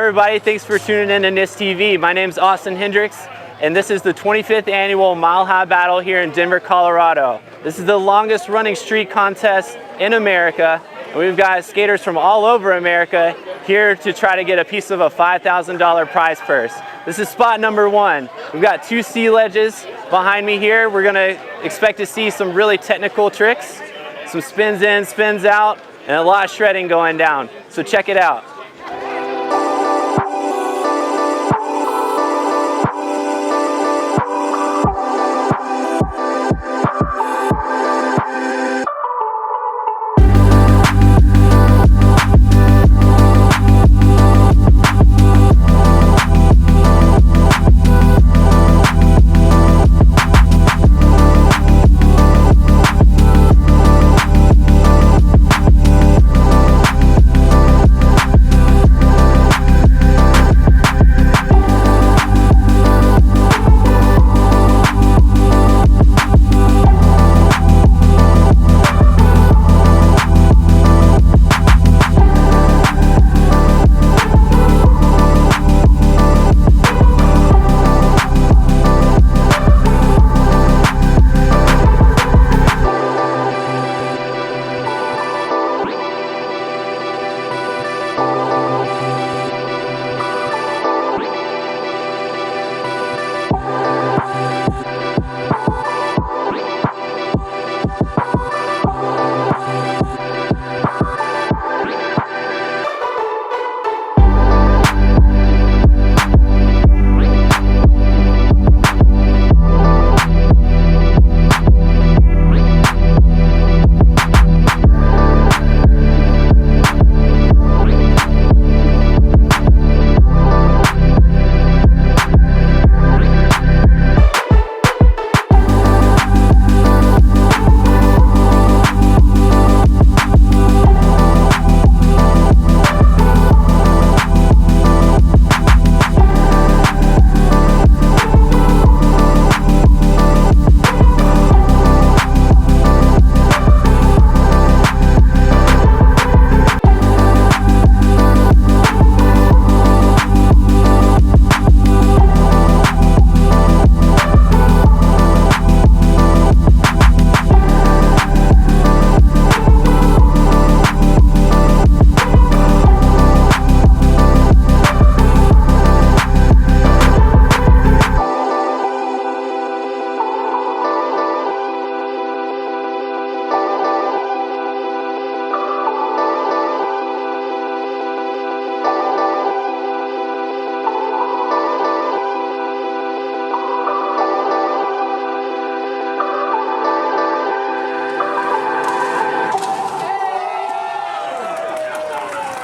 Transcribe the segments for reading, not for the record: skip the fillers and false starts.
everybody, thanks for tuning in to NISS TV. My name's Hendrix, and this is the 25th annual Mile High Battle here in Denver, Colorado. This is the longest running street contest in America, and we've got skaters from all over America here to try to get a piece of a $5,000 prize purse. This is spot number 1. We've got 2 sea ledges behind me here. We're gonna expect to see some really technical tricks, some spins in, spins out, and a lot of shredding going down. So check it out.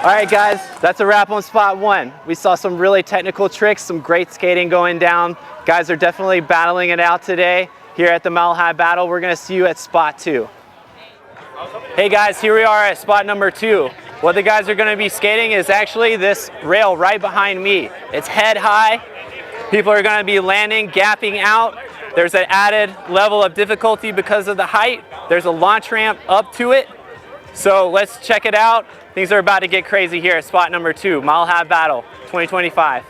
All right guys, that's a wrap on spot 1. We saw some really technical tricks, some great skating going down. Guys are definitely battling it out today here at the Mile High Battle. We're gonna see you at spot 2. Hey guys, here we are at spot number 2. What the guys are gonna be skating is actually this rail right behind me. It's head high. People are gonna be landing, gapping out. There's an added level of difficulty because of the height. There's a launch ramp up to it. So let's check it out. Things are about to get crazy here at spot number 2, Mile High Battle 2025.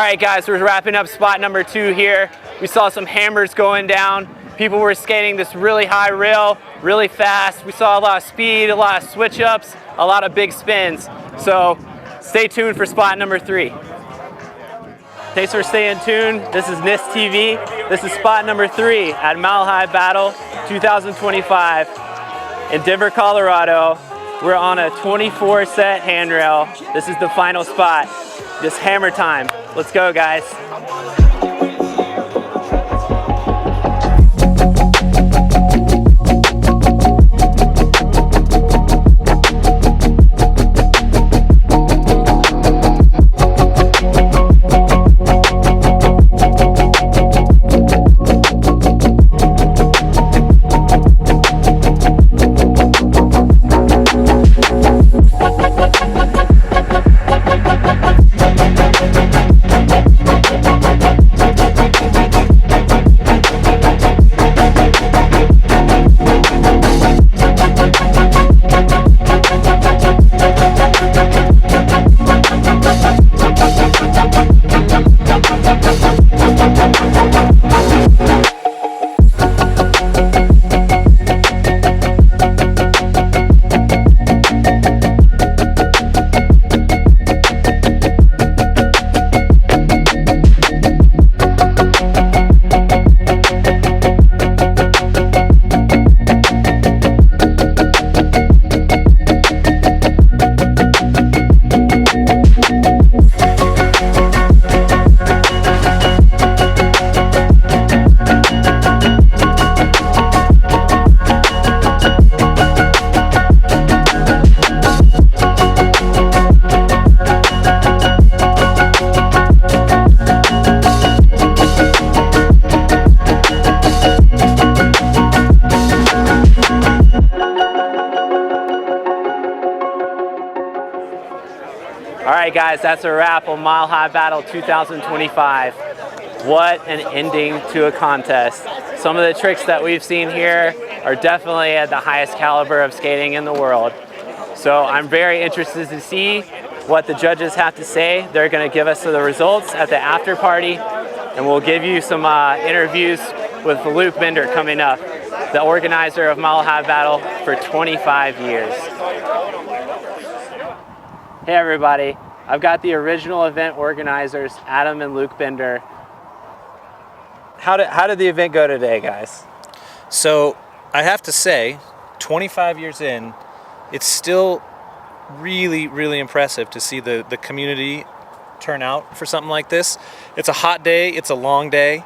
right, guys, we're wrapping up spot number 2 here. We saw some hammers going down. People were skating this really high rail, really fast. We saw a lot of speed, a lot of switch ups, a lot of big spins. So stay tuned for spot number 3. Thanks for staying tuned. This is NISS TV. This is spot number 3 at Mile High Battle 2025 in Denver, Colorado. We're on a 24 set handrail. This is the final spot. Just hammer time. Let's go, guys. All right, guys, that's a wrap on Mile High Battle 2025. What an ending to a contest. Some of the tricks that we've seen here are definitely at the highest caliber of skating in the world. So I'm very interested to see what the judges have to say. They're going to give us the results at the after party, and we'll give you some interviews with Phillip Gripper coming up, the organizer of Mile High Battle for 25 years. Hey everybody, I've got the original event organizers, Adam and Luke Bender. How did the event go today, guys? So I have to say, 25 years in, it's still really, really impressive to see the community turn out for something like this. It's a hot day, it's a long day.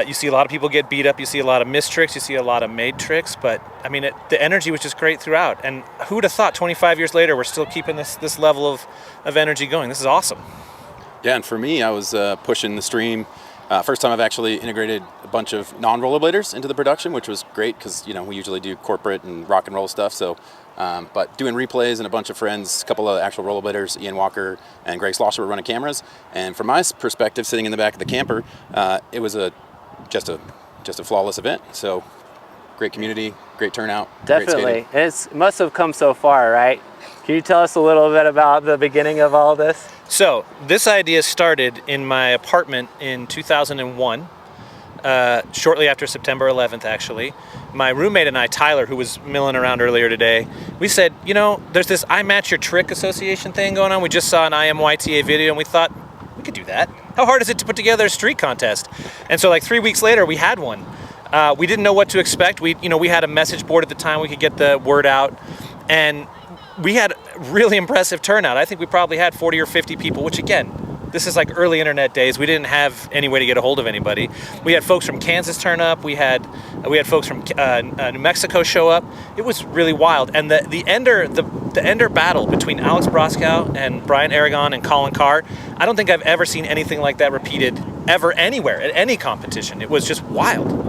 You see a lot of people get beat up, you see a lot of missed tricks, you see a lot of made tricks, but I mean, the energy was just great throughout. And who would have thought 25 years later we're still keeping this level of energy going? This is awesome. Yeah, and for me, I was pushing the stream. First time I've actually integrated a bunch of non-rollerbladers into the production, which was great because, you know, we usually do corporate and rock and roll stuff. So, but doing replays and a bunch of friends, a couple of actual rollerbladers, Ian Walker and Greg Slosher were running cameras. And from my perspective, sitting in the back of the camper, it was just a flawless event. So great community, great turnout. Definitely. It must have come so far, right? Can you tell us a little bit about the beginning of all this? So this idea started in my apartment in 2001, shortly after September 11th, actually. My roommate and I, Tyler, who was milling around earlier today, we said, you know, there's this I Match Your Trick Association thing going on. We just saw an IMYTA video and we thought, we could do that. How hard is it to put together a street contest? And so like 3 weeks later, we had one. We didn't know what to expect. We had a message board at the time. We could get the word out. And we had really impressive turnout. I think we probably had 40 or 50 people, which again, this is like early internet days. We didn't have any way to get a hold of anybody. We had folks from Kansas turn up. We had folks from New Mexico show up. It was really wild. And the ender battle between Alex Broskow and Brian Aragon and Colin Carr, I don't think I've ever seen anything like that repeated ever anywhere at any competition. It was just wild.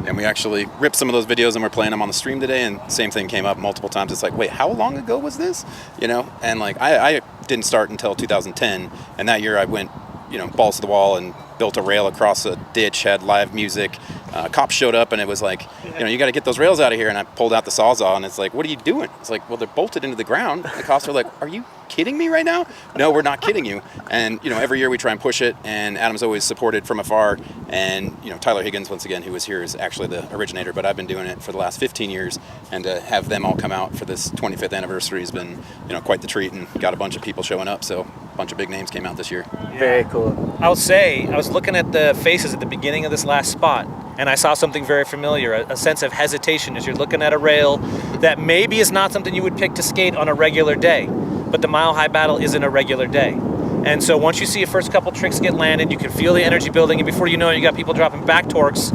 And we actually ripped some of those videos and we're playing them on the stream today, and same thing came up multiple times. It's like, wait, how long ago was this? You know, and like I didn't start until 2010, and that year I went, balls to the wall and built a rail across a ditch, had live music, cops showed up, and it was like, you got to get those rails out of here. And I pulled out the Sawzall, and it's like, what are you doing? It's like, well, they're bolted into the ground. And the cops are like, are you kidding me right now? No, we're not kidding you. And every year we try and push it, and Adam's always supported from afar. And Tyler Higgins, once again, who was here, is actually the originator, but I've been doing it for the last 15 years, and to have them all come out for this 25th anniversary has been quite the treat, and got a bunch of people showing up. So a bunch of big names came out this year. Very cool. I'll say, I was looking at the faces at the beginning of this last spot, and I saw something very familiar, a sense of hesitation as you're looking at a rail that maybe is not something you would pick to skate on a regular day, but the Mile High Battle isn't a regular day. And so once you see your first couple tricks get landed, you can feel the energy building, and before you know it, you got people dropping back torques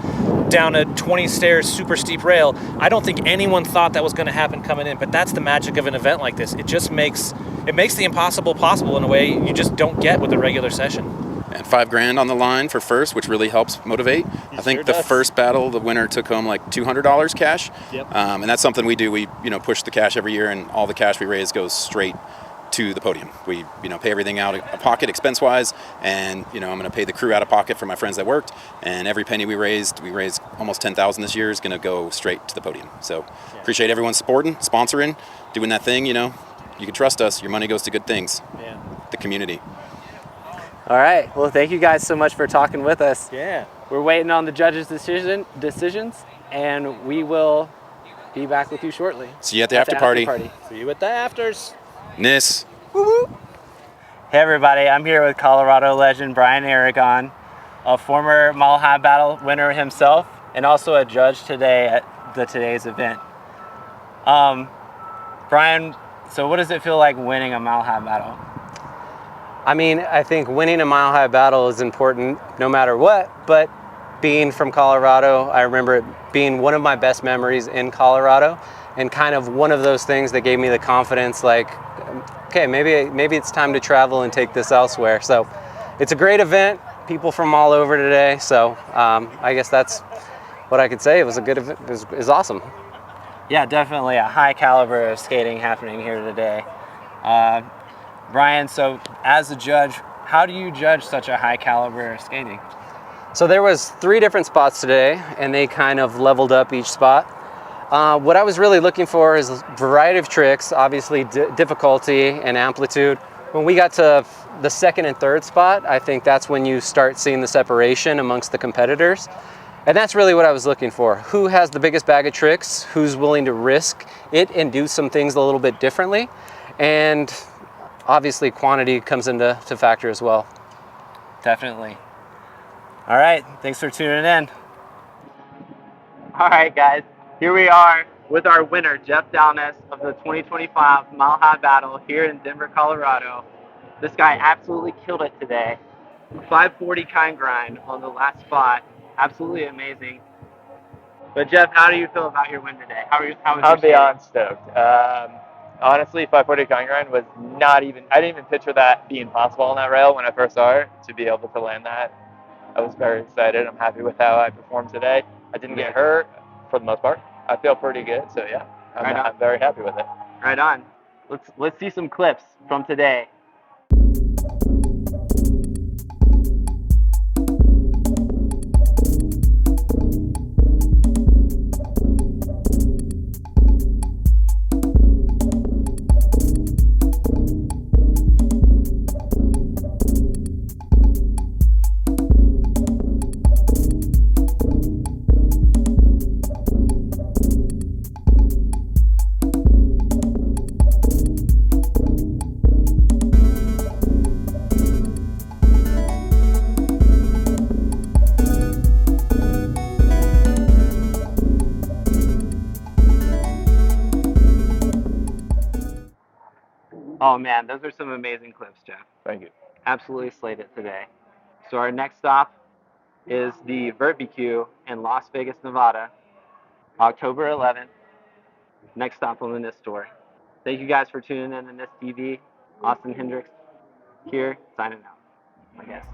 down a 20 stairs, super steep rail. I don't think anyone thought that was going to happen coming in, but that's the magic of an event like this. It just makes the impossible possible in a way you just don't get with a regular session. And $5,000 on the line for first, which really helps motivate. I think the first battle, the winner took home like $200 cash. Yep. And that's something we do. We push the cash every year, and all the cash we raise goes straight to the podium. We pay everything out of pocket expense-wise, and I'm going to pay the crew out of pocket for my friends that worked. And every penny we raised almost $10,000 this year, is going to go straight to the podium. So appreciate everyone supporting, sponsoring, doing that thing. You can trust us. Your money goes to good things. Yeah. The community. All right. Well, thank you guys so much for talking with us. Yeah. We're waiting on the judges' decisions, and we will be back with you shortly. See you at the after party. See you at the afters. NISS. Woo-woo. Hey everybody, I'm here with Colorado legend Brian Aragon, a former Mile High Battle winner himself, and also a judge today at today's event. Brian, so what does it feel like winning a Mile High Battle? I mean, I think winning a Mile High Battle is important no matter what, but being from Colorado, I remember it being one of my best memories in Colorado, and kind of one of those things that gave me the confidence, like, okay, maybe it's time to travel and take this elsewhere. So it's a great event, people from all over today, so I guess that's what I could say. It was a good event. It was awesome. Yeah, definitely a high caliber of skating happening here today. Brian, so as a judge, how do you judge such a high caliber of skating? So there was 3 different spots today, and they kind of leveled up each spot. What I was really looking for is a variety of tricks, obviously difficulty and amplitude. When we got to the second and third spot, I think that's when you start seeing the separation amongst the competitors. And that's really what I was looking for. Who has the biggest bag of tricks? Who's willing to risk it and do some things a little bit differently? And obviously quantity comes into factor as well. Definitely. All right, thanks for tuning in. All right, guys, here we are with our winner, Jeff Dalness, of the 2025 Mile High Battle here in Denver, Colorado. This guy absolutely killed it today. 540 kind grind on the last spot. Absolutely amazing. But Jeff, how do you feel about your win today? How was I'm your skating? beyond stoked. Honestly, 540 kind grind was I didn't even picture that being possible on that rail when I first saw it. To be able to land that, I was very excited. I'm happy with how I performed today. I didn't get hurt for the most part. I feel pretty good, so yeah, I'm very happy with it. Right on. Let's see some clips from today. Oh man, those are some amazing clips, Jeff. Thank you. Absolutely slayed it today. So our next stop is the Vert-BQ in Las Vegas, Nevada, October 11th. Next stop on the NISS tour. Thank you guys for tuning in to NISS TV. Austin Hendrix here, signing out, I guess.